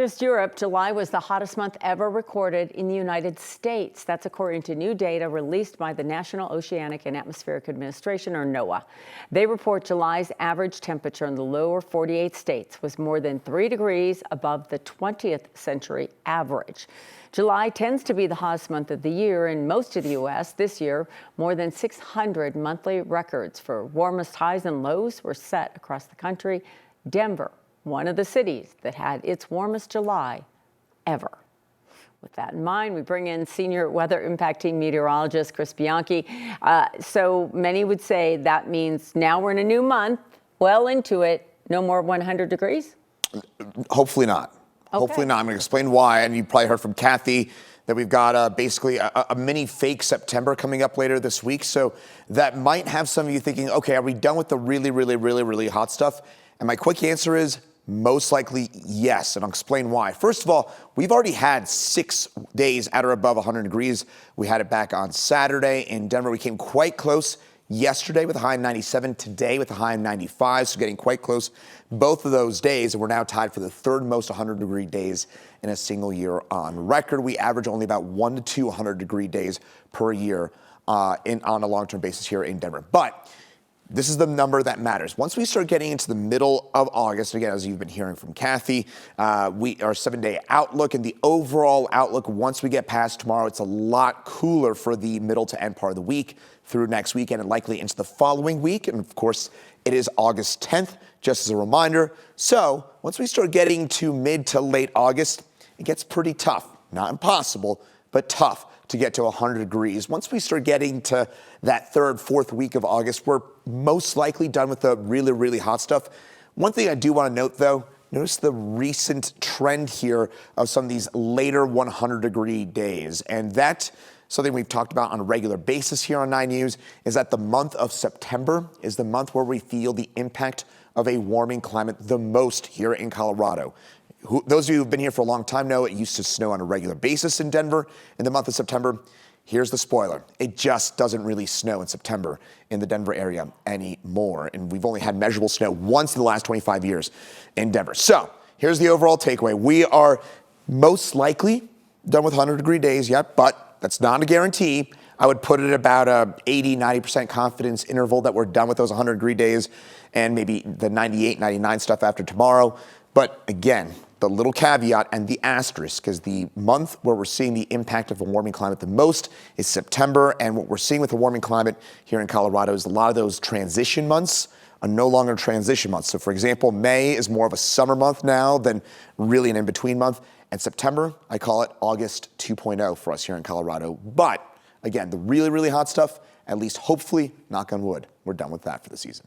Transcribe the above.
Just Europe, July was the hottest month ever recorded in the United States. That's according to new data released by the National Oceanic and Atmospheric Administration, or NOAA. They report July's average temperature in the lower 48 states was more than 3 degrees above the 20th century average. July tends to be the hottest month of the year in most of the U.S. This year, more than 600 monthly records for warmest highs and lows were set across the country. Denver, one of the cities that had its warmest July ever. With that in mind, we bring in senior weather impact team meteorologist Chris Bianchi. So many would say that means now we're in a new month, well into it, no more 100 degrees? Hopefully not. Okay. Hopefully not. I'm going to explain why. And you probably heard from Kathy that we've got basically a mini fake September coming up later this week. So that might have some of you thinking, okay, are we done with the really hot stuff? And my quick answer is most likely yes, and I'll explain why. First of all, we've already had 6 days at or above 100 degrees. We had it back on Saturday in Denver. We came quite close yesterday with a high of 97, today with a high of 95, so getting quite close both of those days, and we're now tied for the third most 100-degree days in a single year on record. We average only about 1 to 2 100-degree days per year on a long-term basis here in Denver. But this is the number that matters. Once we start getting into the middle of August, again, as you've been hearing from Kathy, our 7-day outlook and the overall outlook, once we get past tomorrow, it's a lot cooler for the middle to end part of the week through next weekend and likely into the following week. And of course, it is August 10th, just as a reminder. So once we start getting to mid to late August, it gets pretty tough. Not impossible, but tough to get to 100 degrees. Once we start getting to that third, fourth week of August, we're most likely done with the really hot stuff. One thing I do want to note, though, notice the recent trend here of some of these later 100-degree days. And that's something we've talked about on a regular basis here on 9 News, is that the month of September is the month where we feel the impact of a warming climate the most here in Colorado. Those of you who've been here for a long time know it used to snow on a regular basis in Denver in the month of September. Here's the spoiler. It just doesn't really snow in September in the Denver area anymore. And we've only had measurable snow once in the last 25 years in Denver. So here's the overall takeaway. We are most likely done with 100-degree days yet, but that's not a guarantee. I would put it at about a 80-90% confidence interval that we're done with those 100-degree days and maybe the 98, 99 stuff after tomorrow. But again, the little caveat and the asterisk, because the month where we're seeing the impact of a warming climate the most is September. And what we're seeing with the warming climate here in Colorado is a lot of those transition months are no longer transition months. So for example, May is more of a summer month now than really an in-between month. And September, I call it August 2.0 for us here in Colorado. But again, the really hot stuff, at least hopefully, knock on wood, we're done with that for the season.